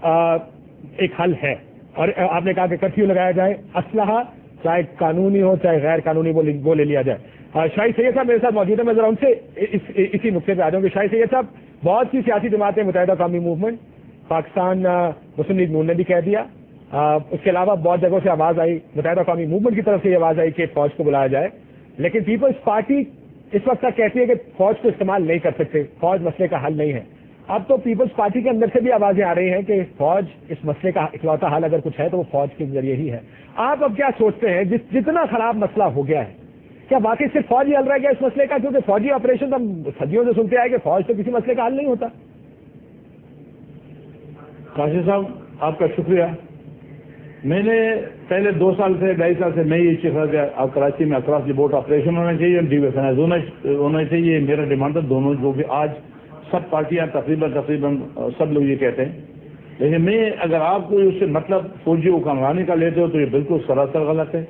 ایک حل ہے، اور آپ نے کہا کہ کرفیو لگایا جائے، اسلحہ چاہے قانونی ہو چاہے غیر قانونی وہ لے لیا جائے۔ شاہد سید صاحب میرے ساتھ موجود ہیں، میں ذرا ان سے اسی نقطے پہ آ جاؤں کہ شاہد سید صاحب، بہت سی سیاسی جماعتیں، متحدہ قومی موومنٹ، پاکستان مسلم لیگ نون نے بھی کہہ دیا، اس کے علاوہ بہت جگہوں سے آواز آئی، متحدہ قومی موومنٹ کی طرف سے یہ آواز آئی کہ فوج کو بلایا جائے، لیکن پیپلز پارٹی اس وقت تک کہتی ہے کہ فوج کو استعمال نہیں کر سکتے، فوج مسئلے کا حل نہیں ہے۔ اب تو پیپلز پارٹی کے اندر سے بھی آوازیں آ رہی ہیں کہ فوج اس مسئلے کا اکلوتا حل اگر کچھ ہے تو وہ فوج کے ذریعے ہی ہے۔ آپ اب کیا سوچتے ہیں، جتنا خراب مسئلہ ہو گیا ہے، کیا واقعی صرف فوج ہی حل رہ گیا اس مسئلے کا؟ کیونکہ فوجی آپریشن ہم صدیوں سے سنتے آئے کہ فوج تو کسی مسئلے کا حل نہیں ہوتا۔ قاضی صاحب آپ کا شکریہ۔ میں نے پہلے 2 سال سے 2.5 سال سے میں یہ چیز کہ اب کراچی میں اکراس دی بورڈ آپریشن ہونا چاہیے، ڈیویژن ہونا چاہیے، میرا ڈیمانڈ تھا دونوں، جو کہ آج سب پارٹیاں تقریباً سب لوگ یہ کہتے ہیں، لیکن میں اگر آپ کو اس سے مطلب فوجی حکمرانی کا لیتے ہو تو یہ بالکل سراسر غلط ہے۔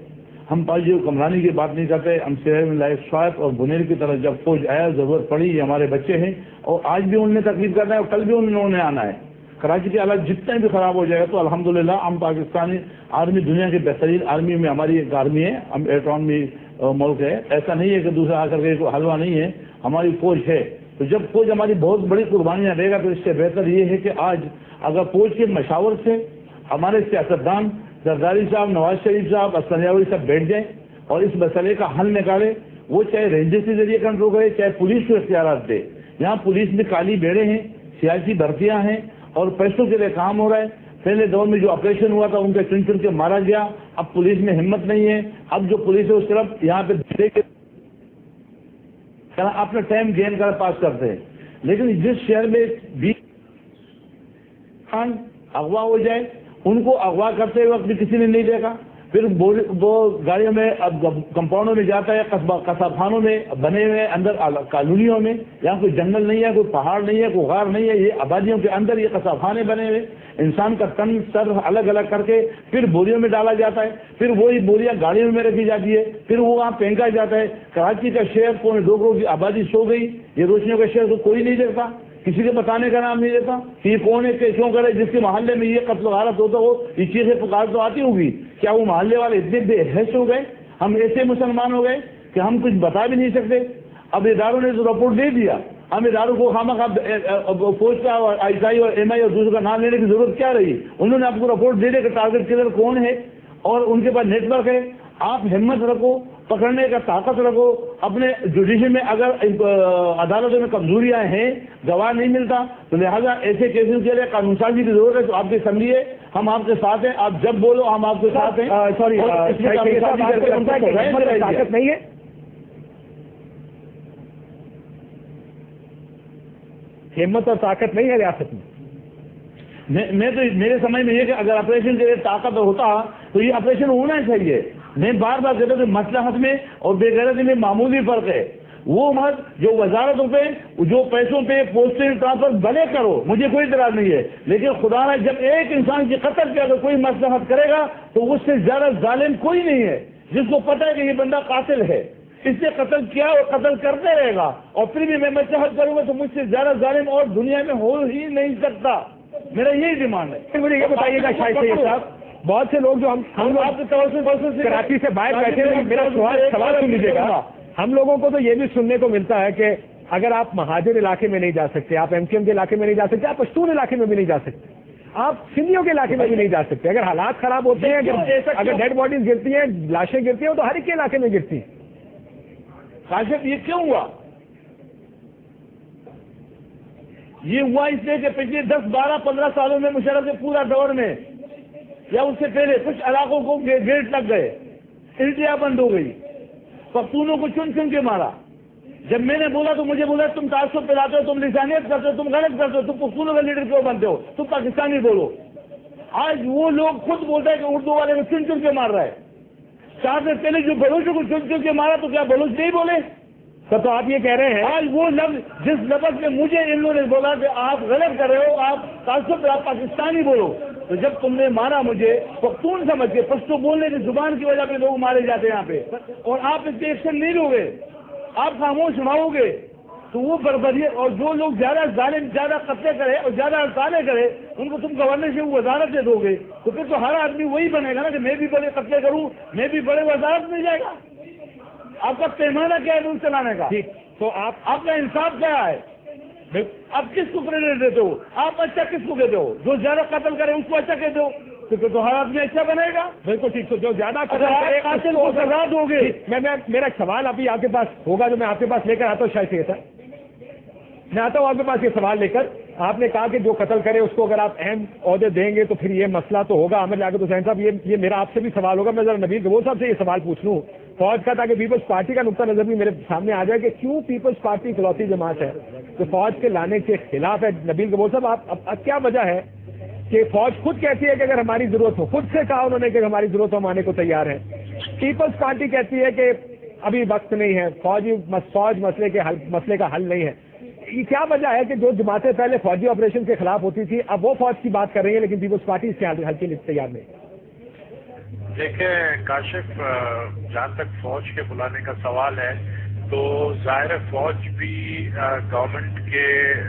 ہم فوجی حکمرانی کی بات نہیں کرتے، ہم شہر میں لائف شوائب اور بنیر کی طرح جب فوج آیا ضرورت پڑی، یہ ہمارے بچے ہیں اور آج بھی انہوں نے تکلیف کرنا ہے اور کل بھی انہوں نے آنا ہے۔ کراچی کے حالات جتنے بھی خراب ہو جائے گا تو الحمدللہ ہم پاکستانی آرمی دنیا کی بہترین آرمی میں ہماری ایک آرمی ہے، ہم ایٹمی ملک ہے، ایسا نہیں ہے کہ دوسرا آ کر کے کوئی حلوہ نہیں ہے، ہماری فوج ہے۔ تو جب فوج ہماری بہت بڑی قربانیاں دے گا تو اس سے بہتر یہ ہے کہ آج اگر فوج کے مشاور سے ہمارے سیاستدان زرداری صاحب، نواز شریف صاحب، اسفندیاوی صاحب بیٹھ جائیں اور اس مسئلے کا حل نکالے، وہ چاہے رینجر کے ذریعے کنٹرول کرے چاہے پولیس کو اختیارات دے۔ یہاں پولیس میں کالی بیڑے ہیں، سیاسی بھرتیاں ہیں اور پیسوں کے لیے کام ہو رہا ہے۔ پہلے دور میں جو آپریشن ہوا تھا ان کے چن کے مارا گیا، اب پولیس میں ہمت نہیں ہے، اب جو پولیس ہے اس طرف یہاں پہ اپنا ٹائم گین کر پاس کرتے ہیں، لیکن جس شہر میں 20 خان اغوا ہو جائے، ان کو اغوا کرتے وقت بھی کسی نے نہیں دیکھا، پھر وہ گاڑیوں میں اب کمپاؤنڈوں میں جاتا ہے، قصاب خانوں میں بنے ہوئے اندر کالونیوں میں، یہاں کوئی جنگل نہیں ہے، کوئی پہاڑ نہیں ہے، کوئی غار نہیں ہے، یہ آبادیوں کے اندر یہ قصاب خانے بنے ہوئے، انسان کا تن سر الگ الگ کر کے پھر بوریوں میں ڈالا جاتا ہے، پھر وہی بوریاں گاڑیوں میں رکھی جاتی ہے، پھر وہ وہاں پھینکا جاتا ہے۔ کراچی کا شہر 2.25 کروڑ کی آبادی سو گئی، یہ روشنیوں کا شہر کو کوئی نہیں دیکھتا، کسی کے بتانے کا نام نہیں دیتا کہ یہ کون ہے، کیسوں کرے، جس کے محلے میں یہ قتل و غارت ہوتا ہو، یہ چیزیں پکار تو آتی ہوگی۔ کیا وہ محلے والے اتنے بے حیث ہو گئے، ہم ایسے مسلمان ہو گئے کہ ہم کچھ بتا بھی نہیں سکتے؟ اب اداروں نے تو رپورٹ دے دیا، ہم اداروں کو خامخواہ فوج کا اور آئی ایس آئی اور ایم آئی اور دوسروں کا نام لینے کی ضرورت کیا رہی؟ انہوں نے آپ کو رپورٹ دے دیا کہ ٹارگٹ کلر کون ہے اور ان کے پاس نیٹ ورک ہے۔ آپ ہمت رکھو، پکڑنے کا طاقت رکھو، اپنے جوڈیشن میں اگر عدالتوں میں کمزوریاں ہیں، گواہ نہیں ملتا تو لہٰذا ایسے کیسز کے لیے قانون سازی کی ضرورت ہے۔ تو آپ کی اسمبلی ہے، ہم آپ کے ساتھ ہیں، آپ جب بولو ہم آپ کے ساتھ ہیں۔ سوری، طاقت نہیں ہے، ہمت اور طاقت نہیں ہے ریاست میں۔ میں تو میرے سمجھ میں یہ کہ اگر آپریشن کے لیے طاقت ہوتا تو یہ آپریشن ہونا چاہیے۔ میں بار بار کہتا ہوں کہ مصلحت میں اور بے غیرتی میں معمولی فرق ہے۔ وہ مت جو وزارتوں پہ جو پیسوں پہ پوسٹنگ ٹرانسفر بھلے کرو، مجھے کوئی اعتراض نہیں ہے، لیکن خدا نہ جب ایک انسان کی قتل کی اگر کوئی مصلحت کرے گا تو اس سے زیادہ ظالم کوئی نہیں ہے، جس کو پتہ ہے کہ یہ بندہ قاتل ہے، اس نے قتل کیا اور قتل کرتے رہے گا، اور پھر بھی میں مصلحت کروں گا تو مجھ سے زیادہ ظالم اور دنیا میں ہو ہی نہیں سکتا۔ میرا یہی ڈیمانڈ ہے۔ مجھے یہ بتائیے گا شاہد سید صاحب، بہت سے لوگ جو ہم آپ کے توسط سے کراچی سے باہر بیٹھے ہیں، میرا سوال سن لیجیے گا، ہم لوگوں کو تو یہ بھی سننے کو ملتا ہے کہ اگر آپ مہاجر علاقے میں نہیں جا سکتے، آپ ایم کیو ایم کے علاقے میں نہیں جا سکتے، آپ پشتون علاقے میں بھی نہیں جا سکتے، آپ سندھیوں کے علاقے میں بھی نہیں جا سکتے، اگر حالات خراب ہوتے ہیں، اگر ڈیڈ باڈیز گرتی ہیں، لاشیں گرتی ہیں تو ہر ایک کے علاقے میں گرتی ہیں۔ کاشف یہ کیوں ہوا؟ یہ ہوا اس لیے کہ پچھلے 10 12 15 سالوں میں مشرف کے پورا دور میں یا اس سے پہلے کچھ علاقوں کو گیٹ لگ گئے، الٹیاں بند ہو گئی، پختونوں کو چن چن کے مارا۔ جب میں نے بولا تو مجھے بولا تم تعصب پھیلاتے ہو، تم لسانیت کرتے ہو، تم غلط کرتے ہو، تم پختونوں کا لیڈر کیوں بنتے ہو، تم پاکستانی بولو۔ آج وہ لوگ خود بولتے ہیں کہ اردو والے کو چن چن کے مار رہا ہے۔ 4 سے پہلے جو بلوچوں کو چن چن کے مارا تو کیا بلوچ نہیں بولے؟ سر تو آپ یہ کہہ رہے ہیں آج وہ لفظ جس لفظ میں مجھے ان لوگوں نے بولا کہ آپ غلط کر رہے ہو، آپ تعصب پہ آپ پاکستانی بولو، تو جب تم نے مارا مجھے پختون سمجھ کے، پشتو بولنے کی زبان کی وجہ پہ لوگ مارے جاتے ہیں یہاں پہ، اور آپ اس پہ ایکشن نہیں لو گے، آپ خاموش رہو گے تو وہ بربریت اور جو لوگ زیادہ ظالم زیادہ قتلے کرے اور زیادہ ہڑتالیں کرے ان کو تم گورنرشپ وزارت دے دو گے تو پھر تو ہر آدمی وہی بنے گا نا کہ میں بھی بڑے قتلے کروں میں بھی بڑے وزارت مل جائے گا. آپ کا پیمانہ کیا ہے روز چلانے کا؟ تو آپ کا انصاف کیا ہے؟ آپ کس کو کریڈٹ دیتے ہو؟ آپ اچھا کس کو کہتے ہو؟ جو زیادہ قتل کرے اس کو اچھا کہتے ہو تو ہر آدمی اچھا بنے گا. بالکل ٹھیک. تو جو زیادہ قاتل کو سزا دو گے. میرا ایک سوال ابھی آپ کے پاس ہوگا جو میں آپ کے پاس لے کر آتا ہوں. شاید سے میں آتا ہوں آپ کے پاس یہ سوال لے کر. آپ نے کہا کہ جو قتل کرے اس کو اگر آپ اہم عہدے دیں گے تو پھر یہ مسئلہ تو ہوگا. عامر لیاقت حسین صاحب یہ میرا آپ سے بھی سوال ہوگا. میں ذرا نبیل گبور صاحب سے یہ سوال پوچھ لوں فوج کا تاکہ پیپلز پارٹی کا نقطہ نظر بھی میرے سامنے آ جائے کہ کیوں پیپلز پارٹی اکلوتی جماعت ہے جو فوج کے لانے کے خلاف ہے. نبیل گبور صاحب آپ کیا وجہ ہے کہ فوج خود کہتی ہے کہ اگر ہماری ضرورت ہو, خود سے کہا انہوں نے کہ ہماری ضرورت ہو ہم آنے کو تیار ہیں. پیپلز پارٹی کہتی ہے کہ ابھی وقت نہیں ہے, فوج مسئلے کا حل نہیں ہے. یہ کیا وجہ ہے کہ جو جماعتیں پہلے فوجی آپریشن کے خلاف ہوتی تھی اب وہ فوج کی بات کر رہی ہیں لیکن پیپلز پارٹی اس کے حل کے لیے تیار نہیں؟ دیکھیں کاشف, جہاں تک فوج کے بلانے کا سوال ہے تو ظاہر فوج بھی گورنمنٹ کے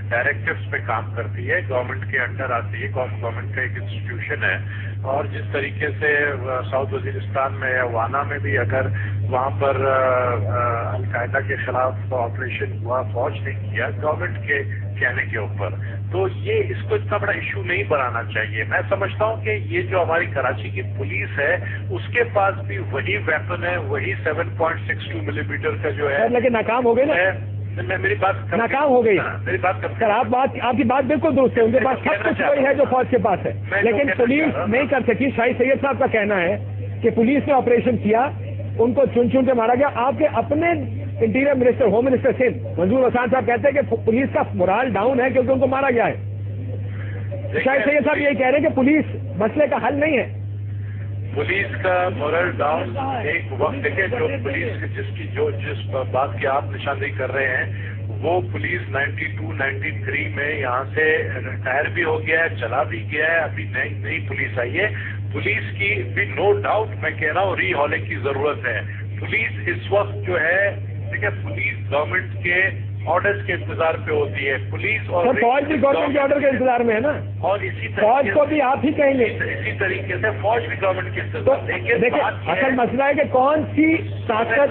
ڈائریکٹیوز پہ کام کرتی ہے, گورنمنٹ کے انڈر آتی ہے, گورنمنٹ کا ایک انسٹیٹیوشن ہے. اور جس طریقے سے ساؤتھ وزیرستان میں یا وانا میں بھی اگر وہاں پر القاعدہ کے خلاف آپریشن ہوا فوج نے کیا گورنمنٹ کے کہنے کے اوپر, تو یہ اس کو اتنا بڑا ایشو نہیں بنانا چاہیے. میں سمجھتا ہوں کہ یہ جو ہماری کراچی کی پولیس ہے اس کے پاس بھی وہی ویپن ہے, وہی 7.62 ملی میٹر کا جو ہے, لیکن ناکام ہو گئی نا. میری بات ناکام ہو گئی. میری بات سر آپ کی بات بالکل درست ہے, ان کے پاس سب کچھ وہی ہے جو فوج کے پاس ہے لیکن پولیس نہیں کر سکی. شاہد سید صاحب کا کہنا ہے کہ پولیس نے آپریشن کیا, ان کو چن کے مارا گیا. آپ کے اپنے interior minister home minister Sindh Manzoor Hussain صاحب کہتے ہیں کہ پولیس کا مورال ڈاؤن ہے کیونکہ ان کو مارا گیا ہے. شاہد سید صاحب یہی کہہ رہے ہیں کہ پولیس مسئلے کا حل نہیں ہے. پولیس کا مورل ڈاؤن ایک وقت دیکھیں جو پولیس جس بات کی آپ نشاندہی کر رہے ہیں وہ پولیس 92-93 میں یہاں سے ریٹائر بھی ہو گیا ہے, چلا بھی گیا ہے, ابھی نئی پولیس آئی ہے. پولیس کی بھی نو ڈاؤٹ میں کہہ رہا ہوں ری ہالنگ کی ضرورت ہے. پولیس اس وقت جو ہے دیکھیں پولیس گورنمنٹ کے آرڈرز کے انتظار پہ ہوتی ہے. پولیس اور فوج بھی گورنمنٹ کے آرڈر کے انتظار میں ہے نا, اور اسی فوج کو بھی آپ ہی کہیں گے. اسی طریقے سے فوج بھی گورنمنٹ کے انتظار. دیکھیں اصل مسئلہ ہے کہ کون سی طاقت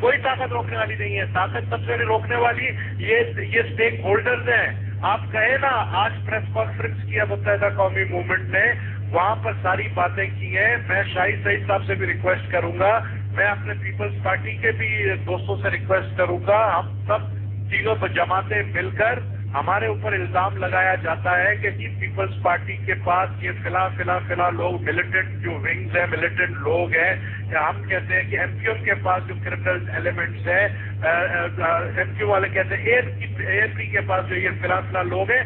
کوئی طاقت روکنے والی نہیں ہے. طاقت سب سے روکنے والی یہ اسٹیک ہولڈرز ہیں. آپ کہیں نا آج پریس کانفرنس کیا متحدہ قومی موومنٹ نے, وہاں پر ساری باتیں کی ہیں. میں شاہد سعید صاحب سے بھی ریکویسٹ کروں گا, میں اپنے پیپلز پارٹی کے بھی دوستوں سے ریکویسٹ کروں گا, ہم سب تینوں جماعتیں مل کر ہمارے اوپر الزام لگایا جاتا ہے کہ جی پیپلز پارٹی کے پاس یہ فلاں لوگ ملیٹنٹ جو ونگز ہیں ملیٹنٹ لوگ ہیں. ہم کہتے ہیں کہ ایم کیو ایم کے پاس جو کرمنل ایلیمنٹس ہیں, ایم کیو والے کہتے ہیں اے ایف پی کے پاس جو یہ فلاں لوگ ہیں,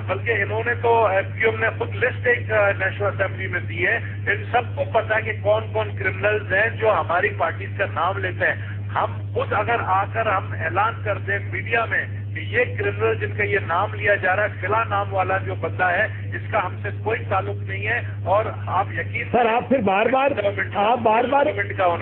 بلکہ انہوں نے تو ایم کیو ایم نے خود لسٹ ایک نیشنل اسمبلی میں دی ہے. ان سب کو پتا ہے کہ کون کون کرمنلز ہیں جو ہماری پارٹیز کا نام لیتے ہیں. ہم خود اگر آ کر ہم اعلان کر دیں میڈیا میں کہ یہ کرمنل جن کا یہ نام لیا جا رہا ہے فلاں نام والا جو بندہ ہے اس کا ہم سے کوئی تعلق نہیں ہے, اور آپ یقین سر آپ پھر بار بار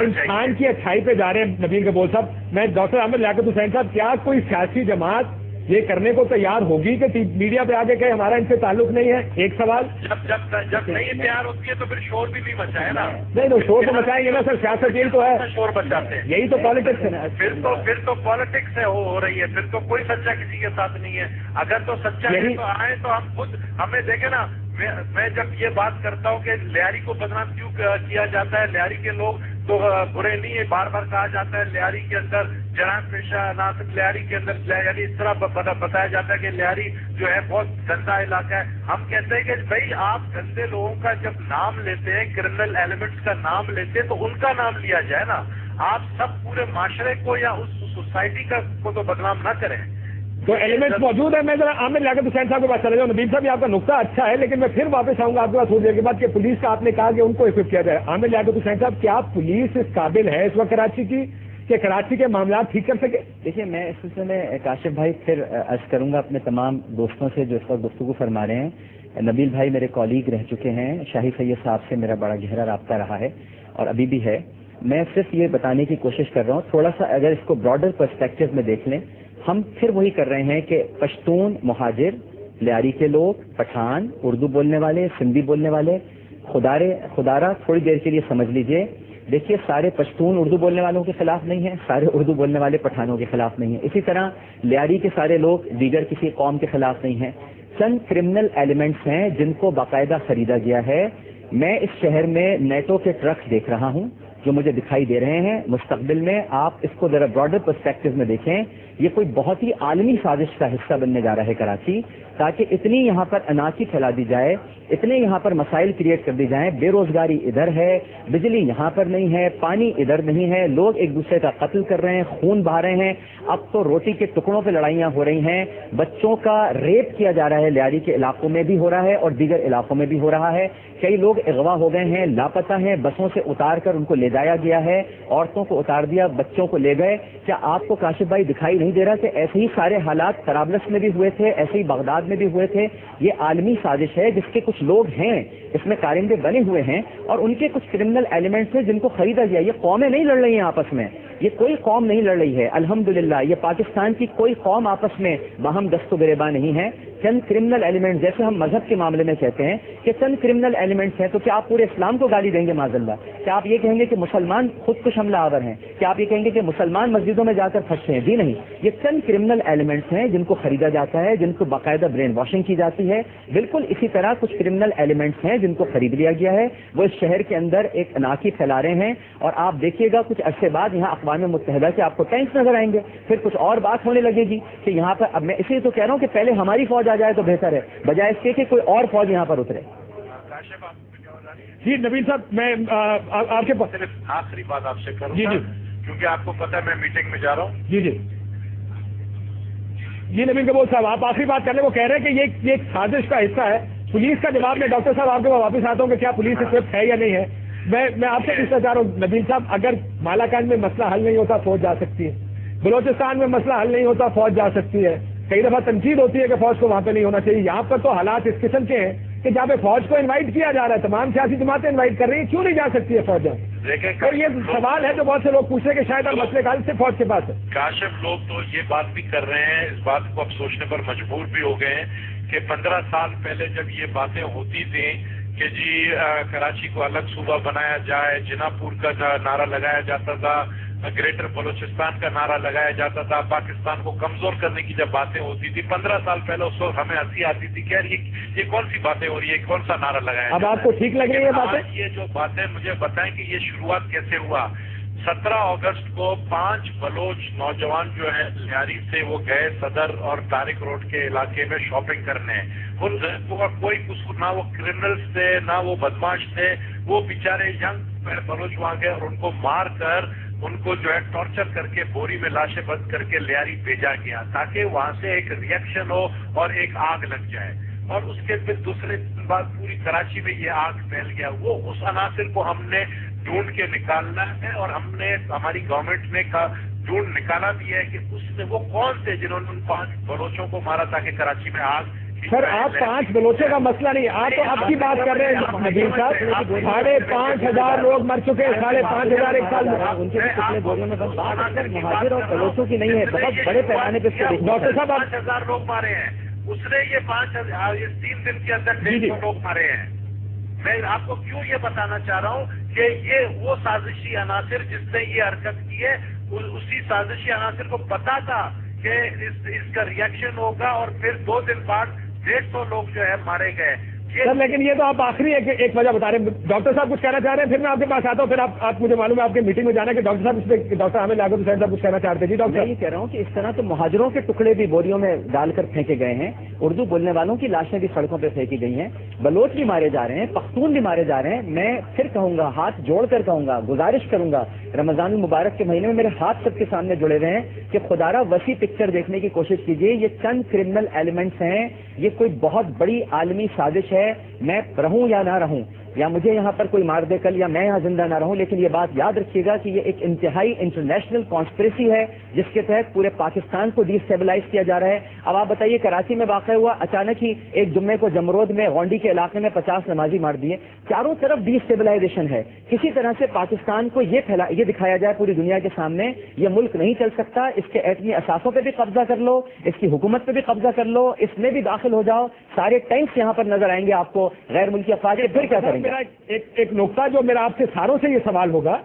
انسان کی اچھائی پہ جا رہے ہیں. نبیل گبور صاحب, میں ڈاکٹر عامر لیاقت حسین صاحب, کیا کوئی سیاسی جماعت یہ کرنے کو تیار ہوگی کہ میڈیا پہ آگے کہ ہمارا ان سے تعلق نہیں ہے؟ ایک سوال. جب نہیں تیار ہوتی ہے تو پھر شور بھی نہیں مچائے نا. نہیں تو شور تو مچائیں گے نا سر, سیاست یہی تو ہے, شور مچاتے ہیں. یہی تو پالیٹکس ہے نا. پھر تو پالیٹکس ہے ہو رہی ہے, پھر تو کوئی سچا کسی کے ساتھ نہیں ہے. اگر تو سچا ہے تو آئے تو ہم خود ہمیں دیکھیں نا. میں جب یہ بات کرتا ہوں کہ لیاری کو بدنام کیوں کیا جاتا ہے, لیاری کے لوگ تو برے نہیں ہے, بار بار کہا جاتا ہے لیاری کے اندر جرائم پیشہ ناصر, لیاری کے اندر یعنی اس طرح بتایا جاتا ہے کہ لیاری جو ہے بہت گندا علاقہ ہے. ہم کہتے ہیں کہ بھائی آپ گندے لوگوں کا جب نام لیتے ہیں, کرمنل ایلیمنٹس کا نام لیتے ہیں تو ان کا نام لیا جائے نا. آپ سب پورے معاشرے کو یا اس سوسائٹی کو تو بدنام نہ کریں. تو ایلیمنٹس موجود ہے. میں ذرا عامر لیاقت حسین صاحب کے پاس چلے جاؤں. نبیل صاحب آپ کا نقطہ اچھا ہے, لیکن میں پھر واپس آؤں گا آپ کے پاس تھوڑی دیر کے بعد کہ پولیس کا آپ نے کہا کہ ان کو اکوپ کیا جائے. عامر لیاقت حسین صاحب, کیا پولیس اس قابل ہے اس وقت کراچی کی کہ کراچی کے معاملات ٹھیک کر سکے؟ دیکھیے میں اس سلسلے میں کاشف بھائی پھر عرض کروں گا اپنے تمام دوستوں سے جو اس وقت گفتگو فرما رہے ہیں. نبیل بھائی میرے کالیگ رہ چکے ہیں, شاہد سید صاحب سے میرا بڑا گہرا رابطہ رہا ہے اور ابھی بھی ہے, میں صرف یہ بتانے کی کوشش کر رہا ہوں، تھوڑا سا اگر اس کو براڈر پرسپیکٹو میں دیکھ لیں، ہم پھر وہی کر رہے ہیں کہ پشتون مہاجر، لیاری کے لوگ، پٹھان، اردو بولنے والے، سندھی بولنے والے، خدارہ تھوڑی دیر کے لیے سمجھ لیجئے، دیکھیے سارے پشتون اردو بولنے والوں کے خلاف نہیں ہیں، سارے اردو بولنے والے پٹھانوں کے خلاف نہیں ہیں، اسی طرح لیاری کے سارے لوگ دیگر کسی قوم کے خلاف نہیں ہیں۔ چند کرمنل ایلیمنٹس ہیں جن کو باقاعدہ خریدا گیا ہے۔ میں اس شہر میں نیٹو کے ٹرکس دیکھ رہا ہوں جو مجھے دکھائی دے رہے ہیں، مستقبل میں آپ اس کو ذرا براڈر پرسپیکٹو میں دیکھیں، یہ کوئی بہت ہی عالمی سازش کا حصہ بننے جا رہا ہے کراچی، تاکہ اتنی یہاں پر اناکی پھیلا دی جائے، اتنے یہاں پر مسائل کریٹ کر دی جائیں، بے روزگاری ادھر ہے، بجلی یہاں پر نہیں ہے، پانی ادھر نہیں ہے، لوگ ایک دوسرے کا قتل کر رہے ہیں، خون بہا رہے ہیں، اب تو روٹی کے ٹکڑوں پہ لڑائیاں ہو رہی ہیں، بچوں کا ریپ کیا جا رہا ہے، لیاری کے علاقوں میں بھی ہو رہا ہے اور دیگر علاقوں میں بھی ہو رہا ہے، کئی لوگ اغوا ہو گئے ہیں، لاپتہ ہیں، بسوں سے اتار کر ان کو لے جایا گیا ہے، عورتوں کو اتار دیا، بچوں کو لے گئے۔ کیا آپ کو کاشف بھائی دکھائی نہیں دے رہا کہ ایسے ہی سارے حالات طرابلس میں بھی ہوئے تھے، ایسے ہی بغداد میں بھی ہوئے تھے؟ یہ عالمی سازش ہے جس کے کچھ لوگ ہیں اس میں کارندے بنے ہوئے ہیں اور ان کے کچھ کرمنل ایلیمنٹس ہیں جن کو خریدا گیا۔ یہ قومیں نہیں لڑ رہی ہیں آپس میں، یہ کوئی قوم نہیں لڑ رہی ہے، الحمدللہ یہ پاکستان کی کوئی قوم آپس میں باہم دست و گریباں نہیں ہے۔ چند کرمنل ایلیمنٹس، جیسے ہم مذہب کے معاملے میں کہتے ہیں کہ چند کرمنل ایلیمنٹس ہیں، تو کیا آپ پورے اسلام کو گالی دیں گے معاذ اللہ؟ کیا آپ یہ کہیں گے کہ مسلمان خود کش حملہ آور ہیں؟ کیا آپ یہ کہیں گے کہ مسلمان مسجدوں میں جا کر پھنسے ہیں؟ جی نہیں، یہ چند کرمنل ایلیمنٹس ہیں جن کو خریدا جاتا ہے، جن کو باقاعدہ برین واشنگ کی جاتی ہے۔ بالکل اسی طرح کچھ کرمنل ایلیمنٹس ہیں جن کو خرید لیا گیا ہے، وہ اس شہر کے اندر ایک اناکی پھیلا رہے ہیں، اور آپ دیکھیے گا کچھ عرصے بعد یہاں اقوام متحدہ کے آپ کو ٹینکس نظر آئیں گے، پھر کچھ اور بات ہونے لگے گی کہ یہاں پر، اب میں اس لیے تو کہہ رہا ہوں کہ پہلے ہماری فوج آ جائے تو بہتر ہے، بجائے اس کے کہ کوئی اور فوج یہاں پر اترے۔ جی نبیل صاحب، میں آپ کے پاس صرف آخری بات آپ سے کروں جی گا، جی کیونکہ آپ کو پتہ ہے میں میٹنگ میں جا رہا ہوں۔ جی جی جی نبیل کبول صاحب، آپ آخری بات کر رہے ہیں، وہ کہہ رہے ہیں کہ یہ ایک سازش کا حصہ ہے۔ پولیس کا جواب میں ڈاکٹر صاحب آپ کے پاس واپس آتا ہوں کہ کیا پولیس اکوپڈ ہے یا نہیں ہے۔ میں آپ سے پوچھنا چاہ رہا ہوں نبیل صاحب، اگر مالاکنڈ میں مسئلہ حل نہیں ہوتا فوج جا سکتی ہے، بلوچستان میں مسئلہ حل نہیں ہوتا فوج جا سکتی ہے، کئی دفعہ تنقید ہوتی ہے کہ فوج کو وہاں پہ نہیں ہونا چاہیے، یہاں پر تو حالات اس قسم کے ہیں کہ جہاں پہ فوج کو انوائٹ کیا جا رہا ہے، تمام سیاسی جماعتیں انوائٹ کر رہی ہیں، کیوں نہیں جا سکتی ہے فوج؟ اور یہ سوال ہے جو بہت سے لوگ پوچھ رہے ہیں کہ شاید اب مسئلے کا حل سے فوج کے پاس ہے۔ کاشف لوگ تو یہ بات بھی کر رہے ہیں، اس بات کو اب سوچنے پر مجبور بھی ہو گئے ہیں کہ 15 سال پہلے جب یہ باتیں ہوتی تھیں کہ جی کراچی کو الگ صوبہ بنایا جائے، جنا پور کا نعرہ لگایا جاتا تھا، گریٹر بلوچستان کا نعرہ لگایا جاتا تھا، پاکستان کو کمزور کرنے کی جب باتیں ہوتی تھی 15 سال پہلے، اس وقت ہمیں ہنسی آتی تھی کہ یار یہ کون سی باتیں ہو رہی ہے، کون سا نعرہ لگایا اب آپ کو ٹھیک لگ رہی ہے باتیں؟ یہ جو باتیں مجھے بتائیں کہ یہ شروعات کیسے ہوا۔ 17 اگست کو 5 بلوچ نوجوان جو ہیں لیاری سے وہ گئے صدر اور طارق روڈ کے علاقے میں شاپنگ کرنے، ان کا کوئی قصور نہ وہ کرمنلز تھے نہ وہ بدماش تھے، وہ بیچارے ینگ بلوچ وہاں گئے اور ان کو مار کر ان کو جو ہے ٹارچر کر کے بوری میں لاشیں بند کر کے لیاری بھیجا گیا تاکہ وہاں سے ایک ریئیکشن ہو اور ایک آگ لگ جائے، اور اس کے پھر دوسرے دن بعد پوری کراچی میں یہ آگ پھیل گیا۔ وہ اس عناصر کو ہم نے ڈھونڈ کے نکالنا ہے اور ہم نے ہماری گورنمنٹ نے ڈھونڈ نکالا بھی ہے کہ اس میں وہ کون تھے جنہوں نے ان 5 بلوچوں کو مارا تاکہ کراچی میں آگ۔ سر آپ 5 بلوچوں کا مسئلہ نہیں، آپ تو اب کی بات کر رہے ہیں نبیل صاحب، 5,500 لوگ مر چکے ہیں، 5,500 ایک سال میں، ان کے پچھلے بوریوں میں بس بات مہاجر اور بلوچوں کی نہیں ہے، بہت بڑے پیمانے پہ ڈاکٹر صاحب 5,000 لوگ مارے ہیں، اس نے یہ 5,000 اس 3 دن کے اندر 150 لوگ مارے ہیں۔ میں آپ کو کیوں یہ بتانا چاہ رہا ہوں کہ یہ وہ سازشی عناصر جس نے یہ حرکت کی ہے، اسی سازشی عناصر کو پتا تھا کہ اس کا ریئیکشن ہوگا اور پھر 2 دن بعد 150 لوگ جو ہے مارے گئے۔ سر لیکن یہ تو آپ آخری ایک وجہ بتا رہے ہیں، ڈاکٹر صاحب کچھ کہنا چاہ رہے ہیں، پھر میں آپ کے پاس آتا ہوں، پھر آپ مجھے معلوم ہے آپ کے میٹنگ میں جانا ہے کہ ڈاکٹر صاحب اس پہ ڈاکٹر حامد لاگو حسین صاحب کچھ کہنا چاہتے ہیں۔ جی ڈاکٹر، میں یہ کہہ رہا ہوں کہ اس طرح تو مہاجروں کے ٹکڑے بھی بوریوں میں ڈال کر پھینکے گئے ہیں، اردو بولنے والوں کی لاشیں بھی سڑکوں پہ پھینکی گئی ہیں، بلوچ بھی مارے جا رہے ہیں، پختون بھی مارے جا رہے ہیں۔ میں پھر کہوں گا، ہاتھ جوڑ کر کہوں گا، گزارش کروں گا، رمضان المبارک کے مہینے میں میرے ہاتھ سب کے سامنے جڑے ہوئے ہیں کہ خدارہ وسیع پکچر دیکھنے کی کوشش کیجیے۔ یہ چند کرمنل ایلیمنٹس ہیں، یہ کوئی بہت بڑی عالمی سازش ہے۔ میں رہوں یا نہ رہوں، یا مجھے یہاں پر کوئی مار دے کل یا میں یہاں زندہ نہ رہوں، لیکن یہ بات یاد رکھیے گا کہ یہ ایک انتہائی انٹرنیشنل کانسپریسی ہے جس کے تحت پورے پاکستان کو ڈی اسٹیبلائز کیا جا رہا ہے۔ اب آپ بتائیے کراچی میں واقع ہوا، اچانک ہی ایک جمعے کو جمرود میں غونڈی کے علاقے میں 50 نمازی مار دیے، چاروں طرف ڈی اسٹیبلائزیشن ہے۔ کسی طرح سے پاکستان کو یہ دکھایا جائے پوری دنیا کے سامنے یہ ملک نہیں چل سکتا، اس کے ایٹمی اثاثوں پہ بھی قبضہ کر لو، اس کی حکومت پہ بھی قبضہ کر لو، اس میں بھی داخل ہو جاؤ، سارے ٹینکس یہاں پر نظر آئیں گے آپ کو، غیر ملکی افواج، پھر کیا کریں گے؟ ایک نقطہ جو میرا آپ سے ساروں سے یہ سوال ہوگا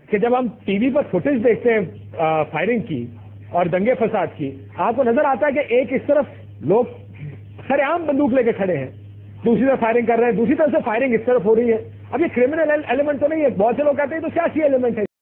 کہ جب ہم ٹی وی پر فوٹیج دیکھتے ہیں فائرنگ کی اور دنگے فساد کی، آپ کو نظر آتا ہے کہ ایک اس طرف لوگ سر عام بندوق لے کے کھڑے ہیں، دوسری طرف فائرنگ کر رہے ہیں، دوسری طرف سے فائرنگ اس طرف ہو رہی ہے۔ اب یہ کرمنل ایلیمنٹ تو نہیں ہے، بہت سے لوگ کہتے ہیں تو سیاسی ایلیمنٹ ہے۔